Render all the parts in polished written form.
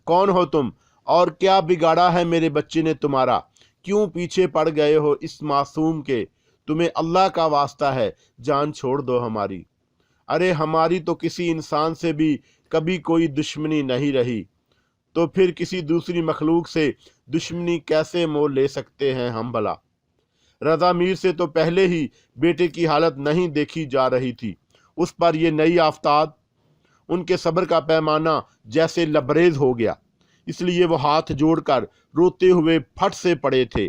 कौन हो तुम और क्या बिगाड़ा है मेरे बच्चे ने तुम्हारा? क्यों पीछे पड़ गए हो इस मासूम के? तुम्हें अल्लाह का वास्ता है, जान छोड़ दो हमारी। अरे हमारी तो किसी इंसान से भी कभी कोई दुश्मनी नहीं रही, तो फिर किसी दूसरी मखलूक से दुश्मनी कैसे मोल ले सकते हैं हम भला? रजा मीर से तो पहले ही बेटे की हालत नहीं देखी जा रही थी, उस पर ये नई आफताब। उनके सब्र का पैमाना जैसे लबरेज हो गया, इसलिए वो हाथ जोड़कर रोते हुए फट से पड़े थे।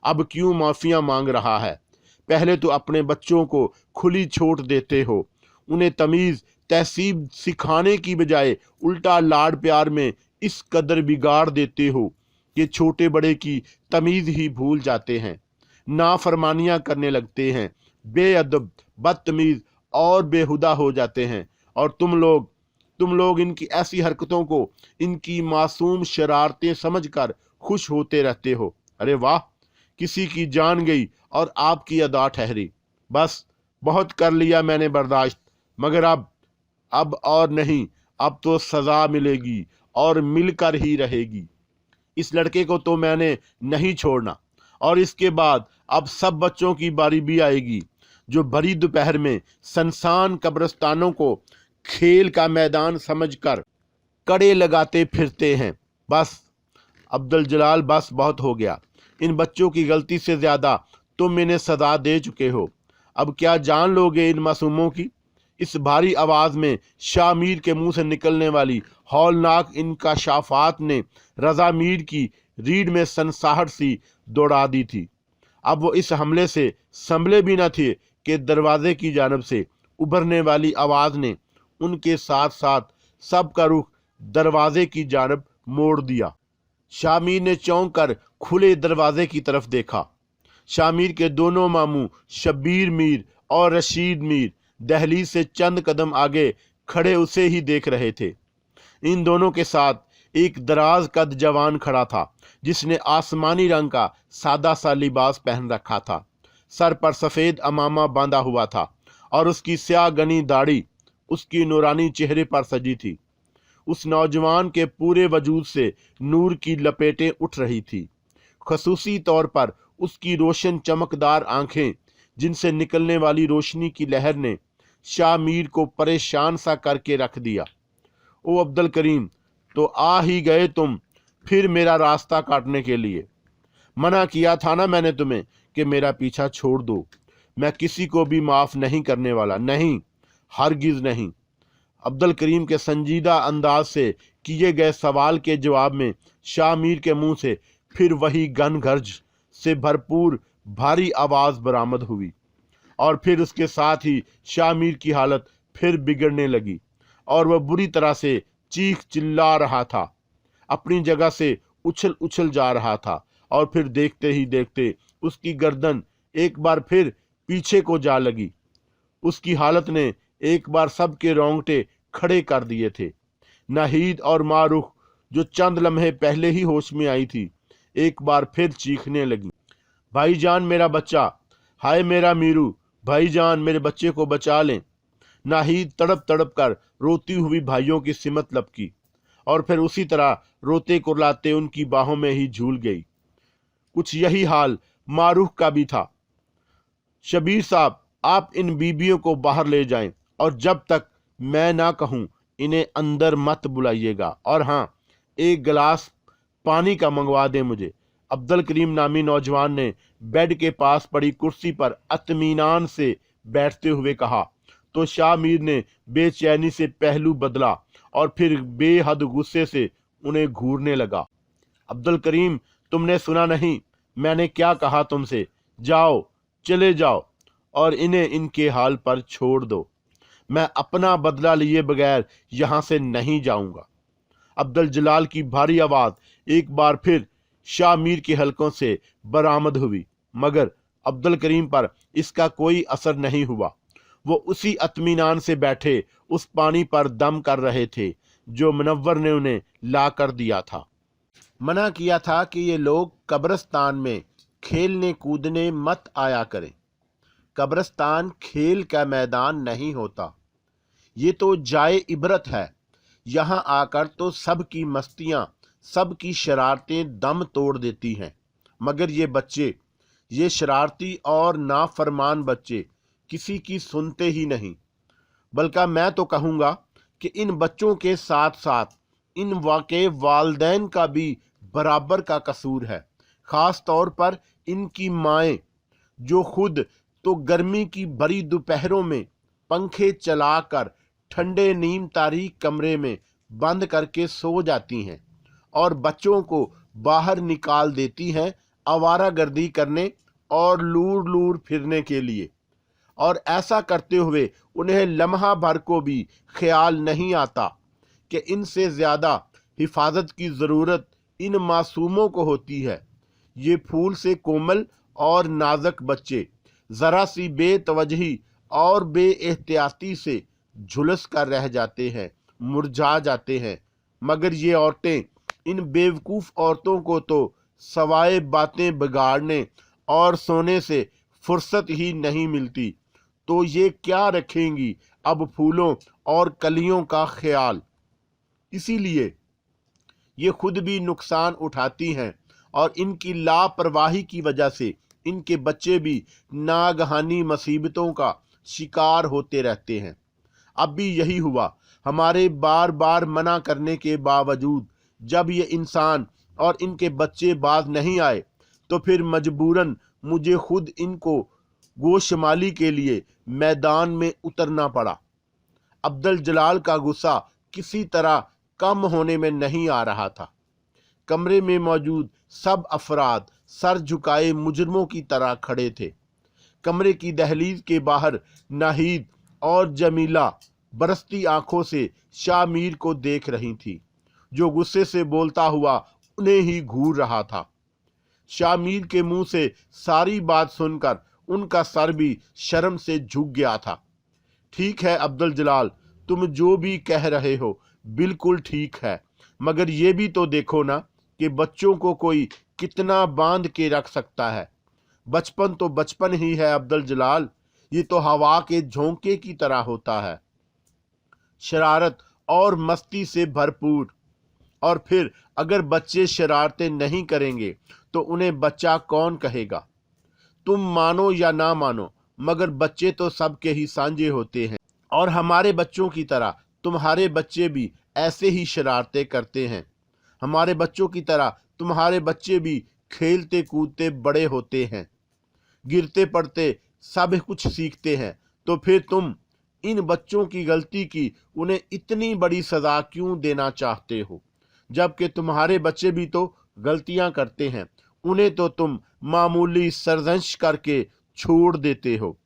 अब क्यों माफिया मांग रहा है? पहले तो अपने बच्चों को खुली छूट देते हो, उन्हें तमीज तहसीब सिखाने की बजाय उल्टा लाड प्यार में इस कदर बिगाड़ देते हो कि छोटे बड़े की तमीज ही भूल जाते हैं, नाफरमानियां करने लगते हैं, बेअदब, बदतमीज और बेहुदा हो जाते हैं। और तुम लोग इनकी ऐसी हरकतों को इनकी मासूम शरारतें समझकर खुश होते रहते हो। अरे वाह, किसी की जान गई और आपकी अदा ठहरी। बस बहुत कर लिया मैंने बर्दाश्त, मगर अब और नहीं, अब तो सजा मिलेगी और मिलकर ही रहेगी। इस लड़के को तो मैंने नहीं छोड़ना, और इसके बाद अब सब बच्चों की बारी भी आएगी जो भरी दोपहर में सनसान कब्रिस्तानों को खेल का मैदान समझकर कड़े लगाते फिरते हैं। बस अब्दुल जलाल, बस बहुत हो गया। इन बच्चों की गलती से ज्यादा तुम इन्हें सजा दे चुके हो। अब क्या जान लोगे इन मासूमों की? इस भारी आवाज में शाह मीर के मुंह से निकलने वाली हौलनाक इनकशाफात ने रजा मीर की रीढ़ में सनसाहट सी दौड़ा दी थी। अब वो इस हमले से संभले भी न थे कि दरवाजे की जानब से उभरने वाली आवाज ने उनके साथ साथ सबका रुख दरवाजे की जानब मोड़ दिया। शामीर ने चौंक कर खुले दरवाजे की तरफ देखा। शामीर के दोनों मामू शब्बीर मीर और रशीद मीर दहलीज से चंद कदम आगे खड़े उसे ही देख रहे थे। इन दोनों के साथ एक दराज कद जवान खड़ा था, जिसने आसमानी रंग का सादा सा लिबास पहन रखा था। सर पर सफेद अमामा बांधा हुआ था और उसकी स्याह गनी दाढ़ी उसकी नूरानी चेहरे पर सजी थी। उस नौजवान के पूरे वजूद से नूर की लपेटें उठ रही थी। खसूसी तौर पर उसकी रोशन चमकदार आंखें, जिनसे निकलने वाली रोशनी की लहर ने शाह मीर को परेशान सा करके रख दिया। ओ अब्दुल करीम, तो आ ही गए तुम फिर मेरा रास्ता काटने के लिए? मना किया था ना मैंने तुम्हें कि मेरा पीछा छोड़ दो। मैं किसी को भी माफ नहीं करने वाला, नहीं, हरगिज नहीं। अब्दुल करीम के संजीदा अंदाज से किए गए सवाल के जवाब में शाह मीर के मुंह से फिर वही गनगर्ज से भरपूर भारी आवाज बरामद हुई, और फिर उसके साथ ही शाह मीर की हालत फिर बिगड़ने लगी और वह बुरी तरह से चीख चिल्ला रहा था, अपनी जगह से उछल उछल जा रहा था। और फिर देखते ही देखते उसकी गर्दन एक बार फिर पीछे को जा लगी। उसकी हालत ने एक बार सबके रोंगटे खड़े कर दिए थे। नाहिद और मारूख, जो चंद लम्हे पहले ही होश में आई थी, एक बार फिर चीखने लगी, भाईजान मेरा बच्चा, हाय मेरा मीरू, भाईजान मेरे बच्चे को बचा लें। नाहिद तड़प तड़प कर रोती हुई भाइयों की सिमत लपकी और फिर उसी तरह रोते कुरलाते उनकी बाहों में ही झूल गई। कुछ यही हाल मारूख का भी था। शबीर साहब, आप इन बीबियों को बाहर ले जाएं और जब तक मैं ना कहूं इन्हें अंदर मत बुलाइएगा। और हाँ, एक गिलास पानी का मंगवा दें मुझे। अब्दुल करीम नामी नौजवान ने बेड के पास पड़ी कुर्सी पर इत्मीनान से बैठते हुए कहा, तो शाह मीर ने बेचैनी से पहलू बदला और फिर बेहद गुस्से से उन्हें घूरने लगा। अब्दुल करीम, तुमने सुना नहीं मैंने क्या कहा तुमसे? जाओ, चले जाओ और इन्हें इनके हाल पर छोड़ दो। मैं अपना बदला लिए बगैर यहां से नहीं जाऊंगा। अब्दुल जलाल की भारी आवाज एक बार फिर शाह मीर के हलकों से बरामद हुई, मगर अब्दुल करीम पर इसका कोई असर नहीं हुआ। वो उसी इत्मीनान से बैठे उस पानी पर दम कर रहे थे जो मुनव्वर ने उन्हें ला कर दिया था। मना किया था कि ये लोग कब्रिस्तान में खेलने कूदने मत आया करें। कब्रिस्तान खेल का मैदान नहीं होता, ये तो जाए इबरत है यहाँ आकर तो सब की मस्तियाँ, सब की शरारतें दम तोड़ देती हैं। मगर ये बच्चे, ये शरारती और नाफरमान बच्चे किसी की सुनते ही नहीं। बल्कि मैं तो कहूँगा कि इन बच्चों के साथ साथ इन वाक़े वालदैन का भी बराबर का कसूर है। ख़ास तौर पर इनकी माएँ, जो खुद तो गर्मी की बड़ी दोपहरों में पंखे चलाकर ठंडे नीम तारीक कमरे में बंद करके सो जाती हैं और बच्चों को बाहर निकाल देती हैं आवारागर्दी करने और लूर लूर फिरने के लिए। और ऐसा करते हुए उन्हें लम्हा भर को भी ख्याल नहीं आता कि इनसे ज़्यादा हिफाजत की ज़रूरत इन मासूमों को होती है। ये फूल से कोमल और नाजुक बच्चे ज़रा सी बेतवजही और बेएहतियाती से झुलस कर रह जाते हैं, मुरझा जाते हैं। मगर ये औरतें, इन बेवकूफ़ औरतों को तो सवाए बातें बिगाड़ने और सोने से फुर्सत ही नहीं मिलती, तो ये क्या रखेंगी अब फूलों और कलियों का ख्याल। इसीलिए ये खुद भी नुकसान उठाती हैं और इनकी लापरवाही की वजह से इनके बच्चे भी नागहानी मुसीबतों का शिकार होते रहते हैं। अब भी यही हुआ। हमारे बार बार मना करने के बावजूद जब ये इंसान और इनके बच्चे बाज नहीं आए, तो फिर मजबूरन मुझे खुद इनको गोशमाली के लिए मैदान में उतरना पड़ा। अब्दुल जलाल का गुस्सा किसी तरह कम होने में नहीं आ रहा था। कमरे में मौजूद सब अफराद सर झुकाए मुजरमों की तरह खड़े थे। कमरे की दहलीज के बाहर नाहिद और जमीला बरसती आंखों से शामीर को देख रही थी, जो गुस्से से बोलता हुआ उन्हें ही घूर रहा था। शामीर के मुंह से सारी बात सुनकर उनका सर भी शर्म से झुक गया था। ठीक है अब्दुल जलाल, तुम जो भी कह रहे हो बिल्कुल ठीक है, मगर ये भी तो देखो ना कि बच्चों को कोई कितना बांध के रख सकता है। बचपन तो बचपन ही है अब्दुल जलाल, ये तो हवा के झोंके की तरह होता है, शरारत और मस्ती से भरपूर। और फिर अगर बच्चे शरारतें नहीं करेंगे तो उन्हें बच्चा कौन कहेगा। तुम मानो या ना मानो, मगर बच्चे तो सबके ही सांझे होते हैं, और हमारे बच्चों की तरह तुम्हारे बच्चे भी ऐसे ही शरारतें करते हैं। हमारे बच्चों की तरह तुम्हारे बच्चे भी खेलते कूदते बड़े होते हैं, गिरते पड़ते सब कुछ सीखते हैं। तो फिर तुम इन बच्चों की गलती की उन्हें इतनी बड़ी सज़ा क्यों देना चाहते हो, जबकि तुम्हारे बच्चे भी तो गलतियां करते हैं, उन्हें तो तुम मामूली सरजश करके छोड़ देते हो।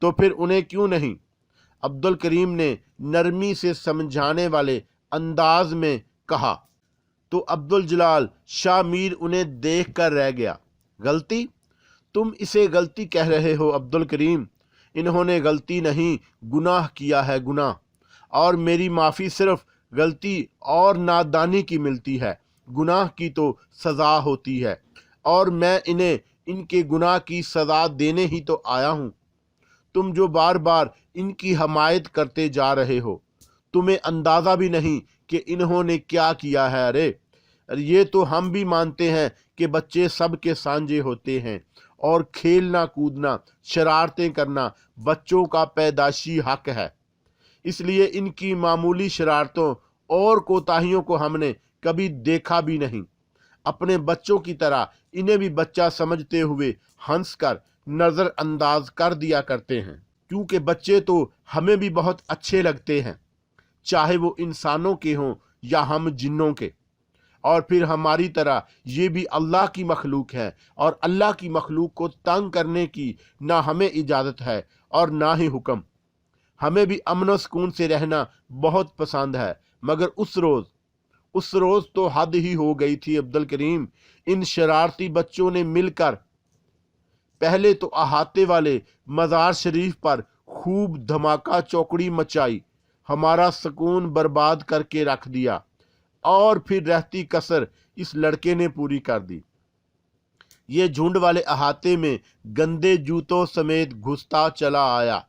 तो फिर उन्हें क्यों नहीं। अब्दुल करीम ने नरमी से समझाने वाले अंदाज में कहा। तो अब्दुल जलाल शामीर उन्हें देख कर रह गया। गलती? तुम इसे गलती कह रहे हो अब्दुल करीम? इन्होंने गलती नहीं, गुनाह किया है, गुनाह। और मेरी माफ़ी सिर्फ गलती और नादानी की मिलती है, गुनाह की तो सज़ा होती है, और मैं इन्हें इनके गुनाह की सज़ा देने ही तो आया हूँ। तुम जो बार बार इनकी हमायत करते जा रहे हो, तुम्हें अंदाज़ा भी नहीं कि इन्होंने क्या किया है। अरे ये तो हम भी मानते हैं कि बच्चे सबके सांझे होते हैं, और खेलना कूदना शरारतें करना बच्चों का पैदाशी हक है। इसलिए इनकी मामूली शरारतों और कोताहियों को हमने कभी देखा भी नहीं। अपने बच्चों की तरह इन्हें भी बच्चा समझते हुए हंसकर नज़रअंदाज कर दिया करते हैं, क्योंकि बच्चे तो हमें भी बहुत अच्छे लगते हैं, चाहे वो इंसानों के हों या हम जिन्नों के। और फिर हमारी तरह ये भी अल्लाह की मखलूक है, और अल्लाह की मखलूक को तंग करने की ना हमें इजाज़त है और ना ही हुक्म। हमें भी अमन व सुकून से रहना बहुत पसंद है, मगर उस रोज़ तो हद ही हो गई थी अब्दुल करीम। इन शरारती बच्चों ने मिलकर पहले तो अहाते वाले मज़ार शरीफ पर खूब धमाका चौकड़ी मचाई, हमारा सुकून बर्बाद करके रख दिया, और फिर रहती कसर इस लड़के ने पूरी कर दी। ये झुंड वाले अहाते में गंदे जूतों समेत घुसता चला आया।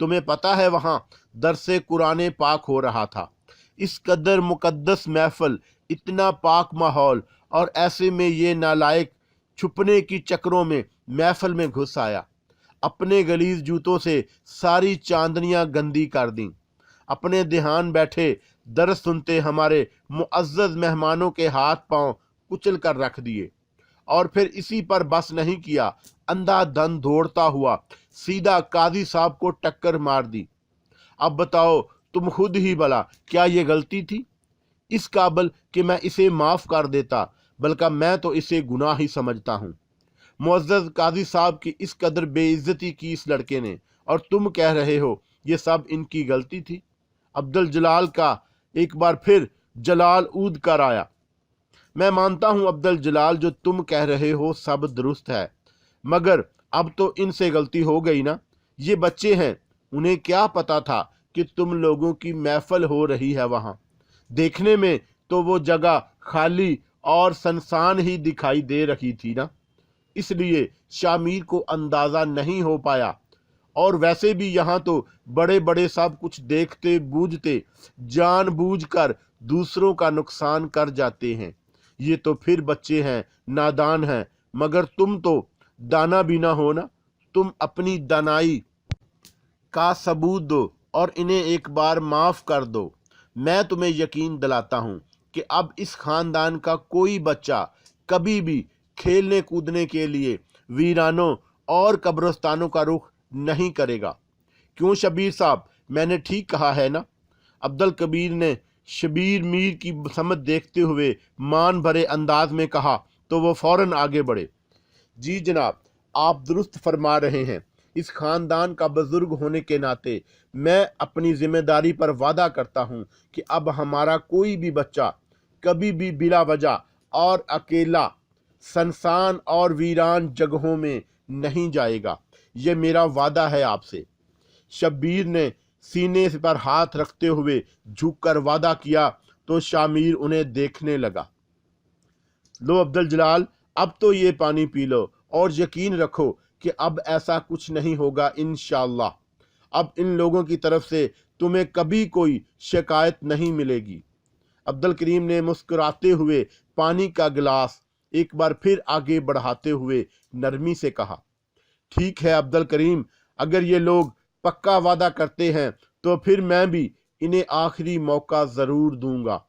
तुम्हें पता है वहां दरसे कुरान पाक हो रहा था। इस कदर मुकद्दस महफल, इतना पाक माहौल, और ऐसे में ये नालायक छुपने की चक्रों में महफल में घुस आया। अपने गलीज जूतों से सारी चांदनियां गंदी कर दी। अपने ध्यान बैठे दर्स सुनते हमारे मुअज्जज मेहमानों के हाथ पांव कुचल कर रख दिए। और फिर इसी पर बस नहीं किया, अंधाधुंध दौड़ता हुआ सीधा काजी साहब को टक्कर मार दी। अब बताओ तुम खुद ही भला, क्या ये गलती थी इस काबिल कि मैं इसे माफ कर देता? बल्कि मैं तो इसे गुनाह ही समझता हूँ। मुअज्जज काजी साहब की इस कदर बेइज्जती की इस लड़के ने, और तुम कह रहे हो ये सब इनकी गलती थी। अब्दुल जलाल का एक बार फिर जलाल ऊद कर आया। मैं मानता हूं अब्दुल जलाल, जो तुम कह रहे हो सब दुरुस्त है, मगर अब तो इनसे गलती हो गई ना। ये बच्चे हैं, उन्हें क्या पता था कि तुम लोगों की महफल हो रही है वहां। देखने में तो वो जगह खाली और सुनसान ही दिखाई दे रही थी ना, इसलिए शामिर को अंदाजा नहीं हो पाया। और वैसे भी यहाँ तो बड़े बड़े सब कुछ देखते बूझते जानबूझकर दूसरों का नुकसान कर जाते हैं। ये तो फिर बच्चे हैं, नादान हैं, मगर तुम तो दाना भी ना हो ना। तुम अपनी दानाई का सबूत दो और इन्हें एक बार माफ कर दो। मैं तुम्हें यकीन दिलाता हूँ कि अब इस खानदान का कोई बच्चा कभी भी खेलने कूदने के लिए वीरानों और कब्रिस्तानों का रुख नहीं करेगा। क्यों शबीर साहब, मैंने ठीक कहा है ना? अब्दुल कबीर ने शबीर मीर की समझ देखते हुए मान भरे अंदाज में कहा, तो वो फौरन आगे बढ़े। जी जनाब, आप दुरुस्त फरमा रहे हैं। इस खानदान का बुजुर्ग होने के नाते मैं अपनी जिम्मेदारी पर वादा करता हूं कि अब हमारा कोई भी बच्चा कभी भी बिला वजह और अकेला सुनसान और वीरान जगहों में नहीं जाएगा। ये मेरा वादा है आपसे। शब्बीर ने सीने पर हाथ रखते हुए झुककर वादा किया तो शामिर उन्हें देखने लगा। लो अब्दुल जलाल, अब तो ये पानी पी लो और यकीन रखो कि अब ऐसा कुछ नहीं होगा इंशाअल्लाह। अब इन लोगों की तरफ से तुम्हें कभी कोई शिकायत नहीं मिलेगी। अब्दुल करीम ने मुस्कुराते हुए पानी का गिलास एक बार फिर आगे बढ़ाते हुए नरमी से कहा, ठीक है अब्दुल करीम, अगर ये लोग पक्का वादा करते हैं तो फिर मैं भी इन्हें आखिरी मौका ज़रूर दूंगा।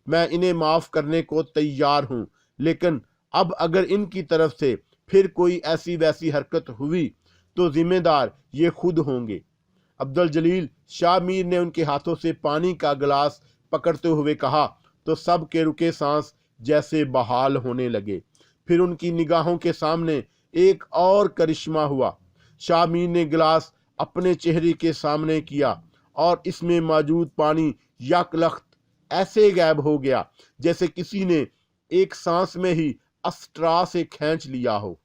मैं इन्हें माफ़ करने को तैयार हूँ, लेकिन अब अगर इनकी तरफ से फिर कोई ऐसी वैसी हरकत हुई तो जिम्मेदार ये खुद होंगे। अब्दुल जलील शाह मीर ने उनके हाथों से पानी का गिलास पकड़ते हुए कहा तो सब के रुके सांस जैसे बहाल होने लगे। फिर उनकी निगाहों के सामने एक और करिश्मा हुआ। शाह मीर ने गिलास अपने चेहरे के सामने किया और इसमें मौजूद पानी यकलख्त ऐसे गायब हो गया जैसे किसी ने एक सांस में ही अस्ट्रा से खींच लिया हो।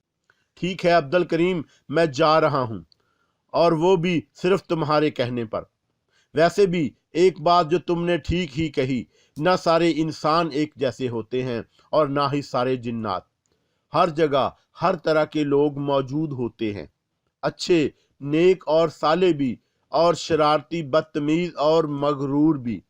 ठीक है अब्दुल करीम, मैं जा रहा हूँ, और वो भी सिर्फ तुम्हारे कहने पर। वैसे भी एक बात जो तुमने ठीक ही कही, ना सारे इंसान एक जैसे होते हैं और ना ही सारे जिन्नात। हर जगह हर तरह के लोग मौजूद होते हैं, अच्छे, नेक और साले भी, और शरारती, बदतमीज और मगरूर भी।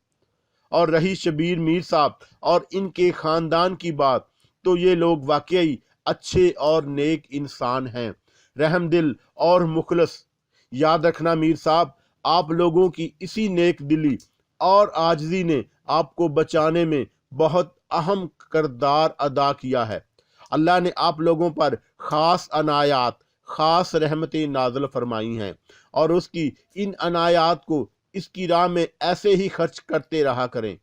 और रही शबीर मीर साहब और इनके खानदान की बात, तो ये लोग वाकई अच्छे और नेक इंसान हैं, रहमदिल और मुखलस। याद रखना मीर साहब, आप लोगों की इसी नेक दिली और आजिज़ी ने आपको बचाने में बहुत अहम किरदार अदा किया है। अल्लाह ने आप लोगों पर ख़ास अनायात, ख़ास रहमतें नाज़िल फरमाई हैं, और उसकी इन अनायात को इसकी राह में ऐसे ही खर्च करते रहा करें।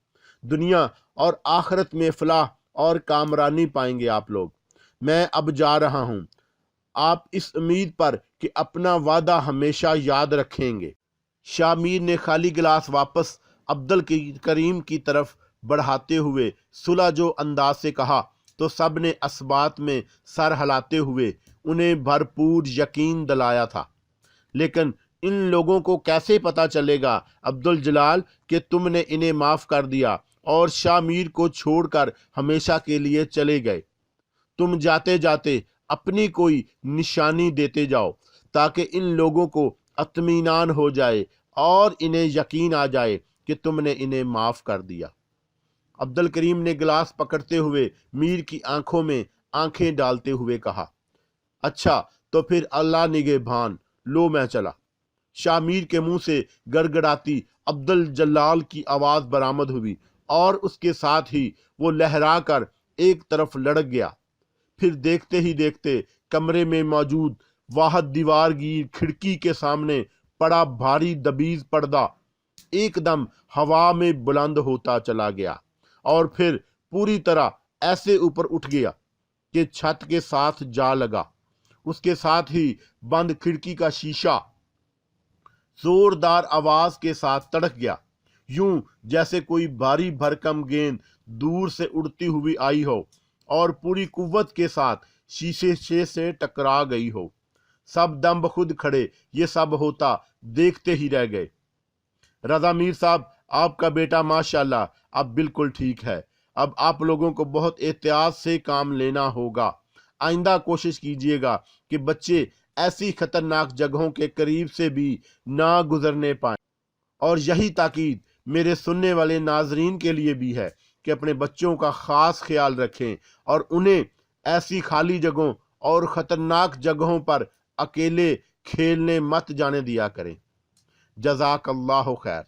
दुनिया और आखिरत में फलाह और कामरानी पाएंगे आप लोग। मैं अब जा रहा हूँ, आप इस उम्मीद पर कि अपना वादा हमेशा याद रखेंगे। शामिर ने खाली गिलास वापस अब्दुल करीम की तरफ बढ़ाते हुए सुलझो अंदाज से कहा तो सब ने असबात में सर हिलाते हुए उन्हें भरपूर यकीन दिलाया था। लेकिन इन लोगों को कैसे पता चलेगा अब्दुल जलाल कि तुमने इन्हें माफ़ कर दिया और शामिर को छोड़कर हमेशा के लिए चले गए? तुम जाते जाते अपनी कोई निशानी देते जाओ ताकि इन लोगों को इत्मीनान हो जाए और इन्हें यकीन आ जाए کہ तुम ने इन्हें माफ कर दिया। अब्दुल करीम ने गिलास पकड़ते हुए मीर की आंखों में आंखें डालते हुए कहा, अच्छा तो फिर अल्लाह निगहबान, लो मैं चला। शाह मीर के मुंह से गड़गड़ाती अब्दुल जलाल की आवाज बरामद हुई और उसके साथ ही वो लहरा कर एक तरफ लड़क गया। फिर देखते ही देखते कमरे में मौजूद वाहद दीवारगीर खिड़की के सामने पड़ा भारी दबीज पर्दा एकदम हवा में बुलंद होता चला गया और फिर पूरी तरह ऐसे ऊपर उठ गया कि छत के साथ जा लगा। उसके साथ ही बंद खिड़की का शीशा जोरदार आवाज के साथ तड़क गया, यूं जैसे कोई भारी भरकम गेंद दूर से उड़ती हुई आई हो और पूरी कुव्वत के साथ शीशे से टकरा गई हो। सब दम बखुद खड़े, ये सब होता देखते ही रह गए। रजा मीर साहब, आपका बेटा माशाल्लाह अब बिल्कुल ठीक है। अब आप लोगों को बहुत एहतियात से काम लेना होगा। आइंदा कोशिश कीजिएगा कि बच्चे ऐसी खतरनाक जगहों के करीब से भी ना गुजरने पाएं। और यही ताकीद मेरे सुनने वाले नाजरीन के लिए भी है कि अपने बच्चों का खास ख्याल रखें और उन्हें ऐसी खाली जगहों और खतरनाक जगहों पर अकेले खेलने मत जाने दिया करें। जज़ाकल्लाहु खैर।